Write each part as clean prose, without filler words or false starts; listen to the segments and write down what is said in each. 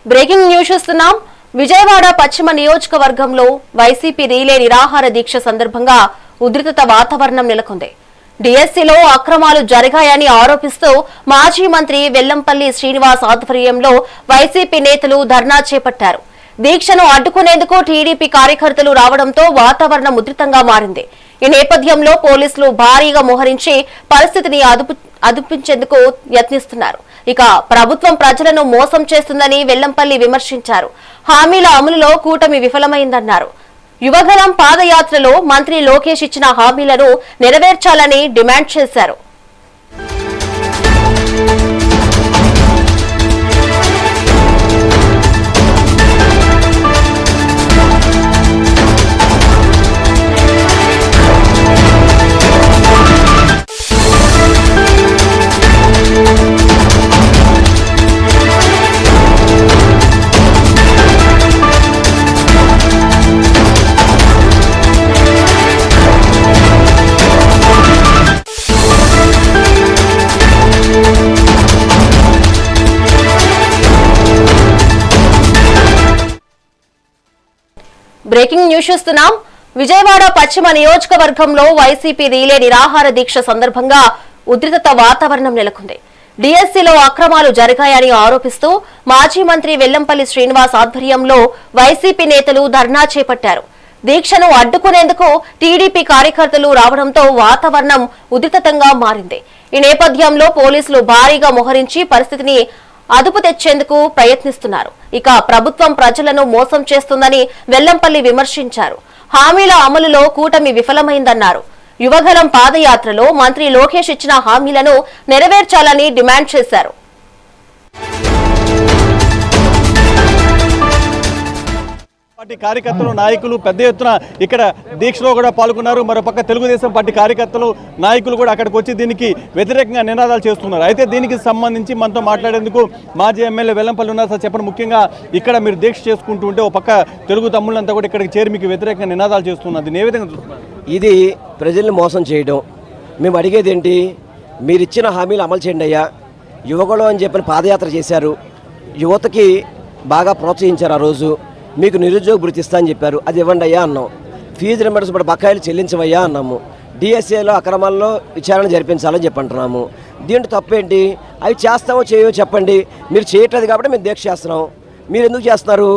Breaking news చూస్తున్నాం. విజయవాడ పశ్చిమ నియోజకవర్గంలో వైసీపీ రీలే నిరాహార దీక్ష సందర్భంగా ఉద్రిక్త వాతావరణం నెలకొంది. డిఎస్సీలో అక్రమాలు జరిగాయని ఆరోపిస్తూ మాజీ మంత్రి వెల్లంపల్లి శ్రీనివాస్ ఆధ్వర్యంలో వైసీపీ నేతలు ధర్నా చేపట్టారు. దీక్షను అడ్డుకునేందుకు టీడీపీ కార్యకర్తలు రావడంతో వాతావరణం ఉధృతంగా మారింది. ఈ నేపథ్యంలో పోలీసులు భారీగా మోహరించి పరిస్థితిని అదుపుంచేందుకు యత్నిస్తున్నారు. ఇక ప్రభుత్వం ప్రజలను మోసం చేస్తుందని వెల్లంపల్లి విమర్శించారు. హామీల అమలులో కూటమి విఫలమైందన్నారు. యువగలం పాదయాత్రలో మంత్రి లోకేష్ ఇచ్చిన హామీలను నెరవేర్చాలని డిమాండ్ చేశారు. బ్రేకింగ్ న్యూస్ చూస్తున్నాం. విజయవాడ పశ్చిమ నియోజకవర్గంలో వైసీపీ రీలే నిరాహార దీక్ష సందర్భంగా ఉద్రిక్త వాతావరణం నెలకొంది. డిఎస్సీలో అక్రమాలు జరిగాయని ఆరోపిస్తూ మాజీ మంత్రి వెల్లంపల్లి శ్రీనివాస్ ఆధ్వర్యంలో వైసీపీ నేతలు ధర్నా చేపట్టారు. దీక్షను అడ్డుకునేందుకు టీడీపీ కార్యకర్తలు రావడంతో వాతావరణం ఉద్రిక్తంగా మారింది. ఈ నేపథ్యంలో పోలీసులు భారీగా మోహరించి పరిస్థితిని అదుపు తెచ్చేందుకు ప్రయత్నిస్తున్నారు. ఇక ప్రభుత్వం ప్రజలను మోసం చేస్తుందని వెల్లంపల్లి విమర్శించారు. హామీల అమలులో కూటమి విఫలమైందన్నారు. యువగలం పాదయాత్రలో మంత్రి లోకేష్ ఇచ్చిన హామీలను నెరవేర్చాలని డిమాండ్ చేశారు. పార్టీ కార్యకర్తలు నాయకులు పెద్ద ఎత్తున ఇక్కడ దీక్షలో కూడా పాల్గొన్నారు. మరోపక్క తెలుగుదేశం పార్టీ కార్యకర్తలు నాయకులు కూడా అక్కడికి వచ్చి దీనికి వ్యతిరేకంగా నినాదాలు చేస్తున్నారు. అయితే దీనికి సంబంధించి మనతో మాట్లాడేందుకు మాజీ ఎమ్మెల్యే వెల్లంపల్లి ఉన్నారు. సార్ చెప్పండి, ముఖ్యంగా ఇక్కడ మీరు దీక్ష చేసుకుంటూ ఉంటే ఒక పక్క తెలుగు తమ్ముళ్ళంతా కూడా ఇక్కడికి చేరి మీకు వ్యతిరేకంగా నినాదాలు చేస్తున్నారు. దీన్ని ఏ విధంగా చూస్తున్నారు? ఇది ప్రజల్ని మోసం చేయడం. మేము అడిగేది ఏంటి, మీరు ఇచ్చిన హామీలు అమలు చేయండి అయ్యా. యువకులు అని చెప్పిన పాదయాత్ర చేశారు, యువతకి బాగా ప్రోత్సహించారు. ఆ రోజు మీకు నిరుద్యోగ భృతి ఇస్తా అని చెప్పారు, అది ఇవ్వండి అయ్యా అన్నాం. ఫీజు రింబర్స్మెంట్ బకాయిలు చెల్లించవయ్యా అన్నాము. డిఎస్ఏలో అక్రమాల్లో విచారణ జరిపించాలని చెప్పంటున్నాము. దీంట్లో తప్పేంటి? అవి చేస్తామో చేయో చెప్పండి. మీరు చేయట్లేదు కాబట్టి మేము దీక్ష చేస్తున్నాం. మీరు ఎందుకు చేస్తున్నారు?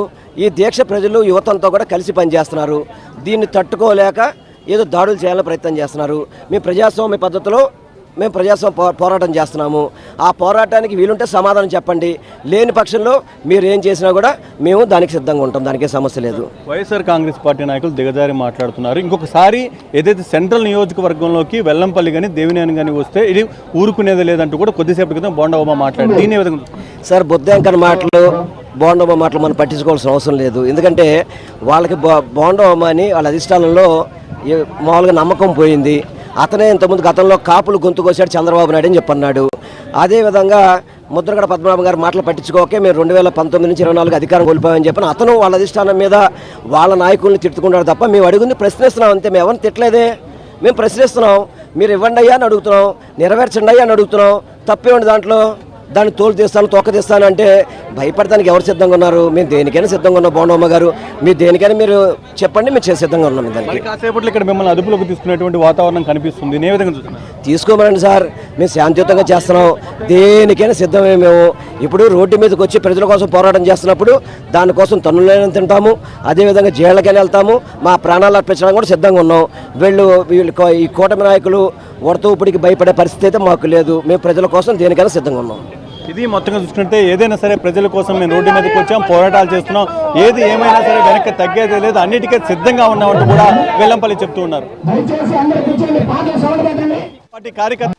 ఈ దీక్ష ప్రజలు యువతంతో కూడా కలిసి పనిచేస్తున్నారు. దీన్ని తట్టుకోలేక ఏదో దాడులు చేయాలని ప్రయత్నం చేస్తున్నారు. మేము ప్రజాస్వామ్య పద్ధతిలో పోరాటం చేస్తున్నాము. ఆ పోరాటానికి వీలుంటే సమాధానం చెప్పండి. లేని పక్షంలో మీరు ఏం చేసినా కూడా మేము దానికి సిద్ధంగా ఉంటాం. దానికే సమస్య లేదు. వైఎస్ఆర్ కాంగ్రెస్ పార్టీ నాయకులు దిగజారి మాట్లాడుతున్నారు. ఇంకొకసారి ఏదైతే సెంట్రల్ నియోజకవర్గంలోకి వెల్లంపల్లి కానీ దేవినేని కానీ వస్తే ఇది ఊరుకునేది లేదంటూ కూడా కొద్దిసేపటి క్రితం బోండమ్మ మాట్లాడి దీని విధంగా సార్ బుద్ధాంకర్ మాటలు బోండమ్మ మాటలు మనం పట్టించుకోవాల్సిన అవసరం లేదు. ఎందుకంటే వాళ్ళకి బోండమ్మ అని వాళ్ళ అధిష్టానంలో మామూలుగా నమ్మకం పోయింది. అతనే ఇంతకుముందు గతంలో కాపులు గొంతు కోసాడు చంద్రబాబు నాయుడు అని చెప్పన్నాడు. అదేవిధంగా ముద్రగడ పద్మనాభం గారు మాటలు పట్టించుకోకే మేము 2019 నుంచి 24 అధికారం కోల్పోయామని చెప్పిన అతను వాళ్ళ అధిష్టానం మీద వాళ్ళ నాయకుల్ని తిట్టుకున్నాడు తప్ప మేము అడుగుంది ప్రశ్నిస్తున్నాం అంతే. మేము ఎవరిని తిట్టలేదే, మేము ప్రశ్నిస్తున్నాం. మీరు ఇవ్వండి అయ్యా అని అడుగుతున్నాం, నెరవేర్చండి అయ్యా అని అడుగుతున్నాం. తప్పేమండి దాంట్లో? దాన్ని తోలు తీస్తాను తొక్క తీస్తాను అంటే భయపడటానికి ఎవరు సిద్ధంగా ఉన్నారు? మేము దేనికైనా సిద్ధంగా ఉన్నాం. బోండమ్మ గారు మీరు దేనికైనా మీరు చెప్పండి, మేము సిద్ధంగా ఉన్నాం. దానికి కాసేపట్లో ఇక్కడ మిమ్మల్ని అదుపులోకి తీసుకునేటువంటి వాతావరణం కనిపిస్తుంది. ఏ విధంగా చూస్తున్నారు? తీసుకోమనండి సార్, మేము శాంతియుతంగా చేస్తున్నాం. దేనికైనా సిద్ధమే. మేము ఇప్పుడు రోడ్డు మీదకి వచ్చి ప్రజల కోసం పోరాటం చేస్తున్నప్పుడు దానికోసం తన్నులైనా తింటాము, అదేవిధంగా జైళ్ళకైనా వెళ్తాము. మా ప్రాణాలు అర్పించడానికి కూడా సిద్ధంగా ఉన్నాం. వీళ్ళు ఈ కూటమి నాయకులు వడతో ఇప్పటికి భయపడే పరిస్థితి అయితే మాకు లేదు. మేము ప్రజల కోసం దేనికైనా సిద్ధంగా ఉన్నాం. ఇది మొత్తంగా చూసుకుంటే ఏదైనా సరే ప్రజల కోసం మేము రోడ్డు మీదకి వచ్చాం, పోరాటాలు చేస్తున్నాం. ఏది ఏమైనా సరే వెనక్కి తగ్గేదే లేదు, అన్నిటికీ సిద్ధంగా ఉన్నామంటూ కూడా వెల్లంపల్లి చెప్తూ ఉన్నారు. పార్టీ కార్యకర్తలు